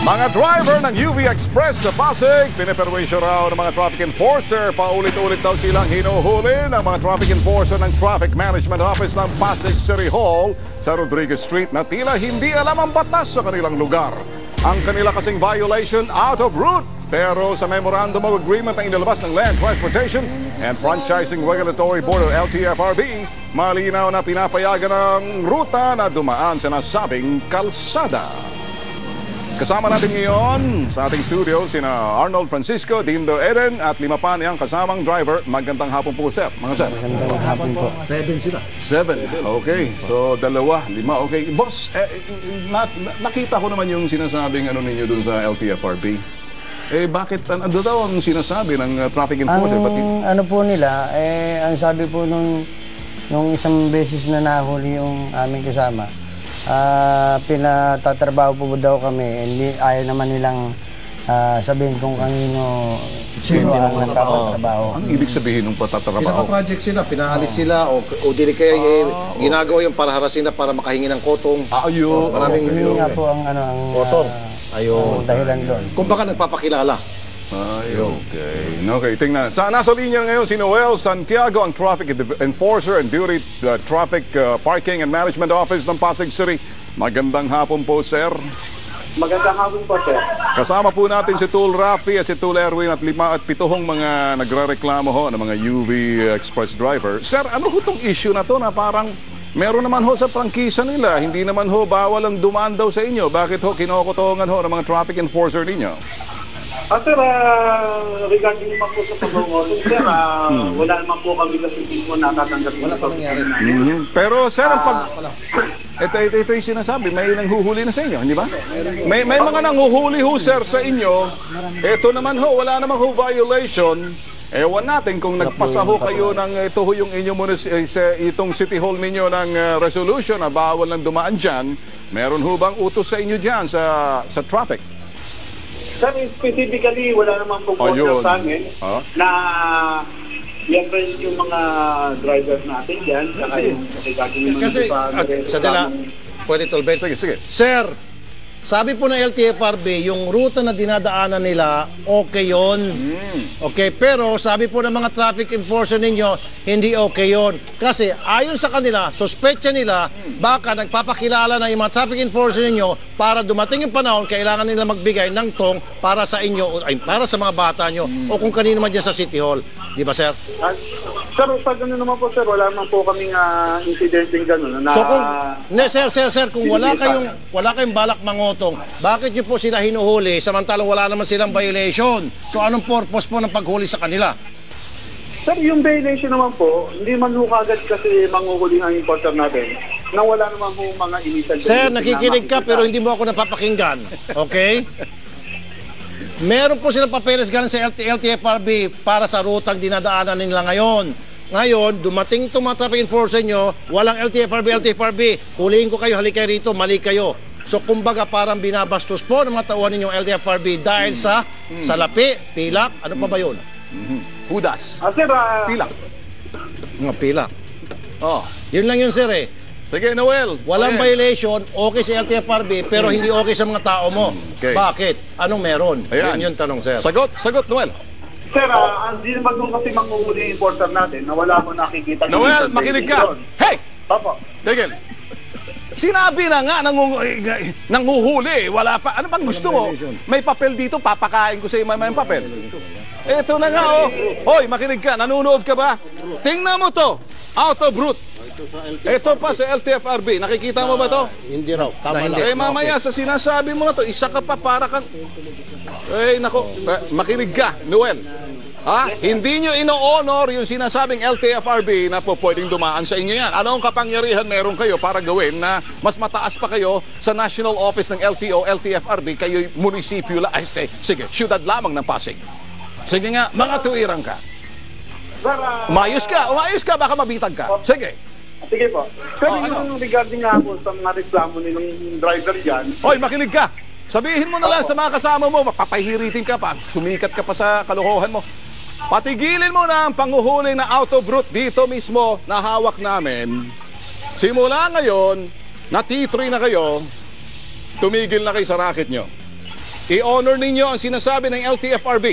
Mga driver ng UV Express sa Pasig, piniperwisyo raw ng mga traffic enforcer. Paulit-ulit daw silang hinuhuli ng mga traffic enforcer ng Traffic Management Office ng Pasig City Hall sa Rodriguez Street na tila hindi alam ang batas sa kanilang lugar. Ang kanila kasing violation out of route. Pero sa Memorandum of Agreement na inilabas ng Land Transportation and Franchising Regulatory Board of LTFRB, malinaw na pinapayagan ng ruta na dumaan sa nasabing kalsada. Kasama natin ngayon sa ating studio sina Arnold Francisco, Dindo Eden at lima pa niyang kasamang driver. Magandang hapon po, sir. Mga sir. Magandang hapon po. 7 sila. 7. Okay. So, 2, 5. Okay. Boss, nakita ko naman yung sinasabing ninyo dun sa LTFRB. Bakit ano daw ang sinasabi ng traffic enforcer? Ano po nila, ang sabi po nung isang beses na nahuli yung aming kasama, pinatatrabaho po daw kami, hindi ayaw naman nilang sabihin kung sino ang nagtatrabaho. Ang ibig sabihin ng patatrabaho? Pinaka-project sila, pinaalis sila o dili kaya ginagawa yung para harasin na para makahingi ng kotong. Ayun. Maraming hindi nga po ang kotong. Ayun. Dahilan doon. Kung baka nagpapakilala. Ay, okay. Okay, tingnan. Nasa linya ngayon si Noel Santiago, ang Traffic Enforcer and Duty Traffic Parking and Management Office ng Pasig City. Magandang hapon po, sir. Magandang hapon po, sir. Kasama po natin si Tool Rafi at si Tool Erwin at 5 at 7 mga nagrereklamo ho ng mga UV Express driver. Sir, ano ho itong issue na to na parang meron naman ho sa prangkisa nila, hindi naman ho bawal ang dumaan daw sa inyo. Bakit ho kinokotongan ho ng mga traffic enforcer ninyo? Sir, regarding naman po sa pag-uusap, sir, wala naman po kami kasi mo natatanggap. Wala pa nangyari. Pero sir, ito yung sinasabi, may nanghuhuli na sa inyo, hindi ba? May mga nanghuhuli ho, sir, sa inyo. Ito naman ho, wala naman ho violation. Ewan natin kung nagpasa ho kayo ng ito ho yung inyong itong City Hall ninyo ng resolution na bawal ng dumaan dyan. Meron ho bang utos sa inyo dyan sa traffic? Sir, specifically, wala naman po order sa amin na i-apprend yung mga drivers natin dyan. Saka yung regarding naman Kasi, sa dila, pwede tolben. Sige. Sir, sabi po ng LTFRB, yung ruta na dinadaanan nila, okay yun. Okay, pero sabi po ng mga traffic enforcer ninyo, hindi okay yun. Kasi ayon sa kanila, suspetsya nila, baka nagpapakilala na yung mga traffic enforcer ninyo para dumating yung panahon, kailangan nila magbigay ng tong para sa inyo, ay, para sa mga bata nyo, o kung kanino man dyan sa City Hall. Di ba, sir? Sir, pag gano'n naman po, sir, wala naman po kaming incidenting gano'n. So kung, sir, kung wala kayong balak mangotong, bakit nyo po sila hinuhuli samantalang wala naman silang violation? So anong purpose po ng paghuli sa kanila? Sir, yung violation naman po, hindi man ho kagad kasi manghuhuli ang importer natin na wala naman po mga initial. Sir, nakikinig ka pero hindi mo ako napapakinggan. Okay? Meron po silang papeles galing sa LTFRB para sa rutang dinadaanan nila ngayon. Ngayon, dumating itong mga traffic enforcer nyo, walang LTFRB, huliin ko kayo, halika rito, mali kayo. So, kumbaga parang binabastos po ng mga tauhan ninyong LTFRB dahil sa salapi, pilak, ano pa ba yun? Hudas. Sir, Pilak. Mga pilak. Oh. Yun lang yun, sir eh. Sige, Noel. Walang violation, okay sa LTFRB, pero hindi okay sa mga tao mo. Okay. Bakit? Anong meron? Ayan. Yun yung tanong, sir. Sagot, Noel. sir, hindi naman doon kasi manghuhuli yung importer natin na wala mo nakikita. Noel, makinig ka. Hey! Opo. Tigil. Sinabi na nga, nanghuhuli, wala pa. Ano pang gusto mo? May papel dito, papakain ko sa iyo may papel. Ito na nga, oh. Hoy, makinig ka, nanonood ka ba? Tingnan mo to, out of route. Ito pa sa LTFRB, nakikita mo ba to? Hindi raw, tama lang. Mamaya sa sinasabi mo na to, isa ka pa para kang... nako, makinig ka, Noel. Hindi nyo ino-honor yung sinasabing LTFRB na po pwedeng dumaan sa inyo yan. Anong kapangyarihan meron kayo para gawin na mas mataas pa kayo sa National Office ng LTO, LTFRB, kayo'y munisipyo sige, syudad lamang ng Pasig. Sige nga, mga tuwirang ka. Umayos ka, baka mabitag ka. Sige. Sige po. Pero yung regarding nga po sa mga reklamo nilang driver dyan. Hoy, makinig ka. Sabihin mo na lang sa mga kasama mo, mapapahiritin ka pa, sumikat ka pa sa kalokohan mo. Patigilin mo na ang panguhuli na out of route dito mismo na hawak namin. Simula ngayon, na T3 na kayo, tumigil na kayo sa racket nyo. I-honor ninyo ang sinasabi ng LTFRB.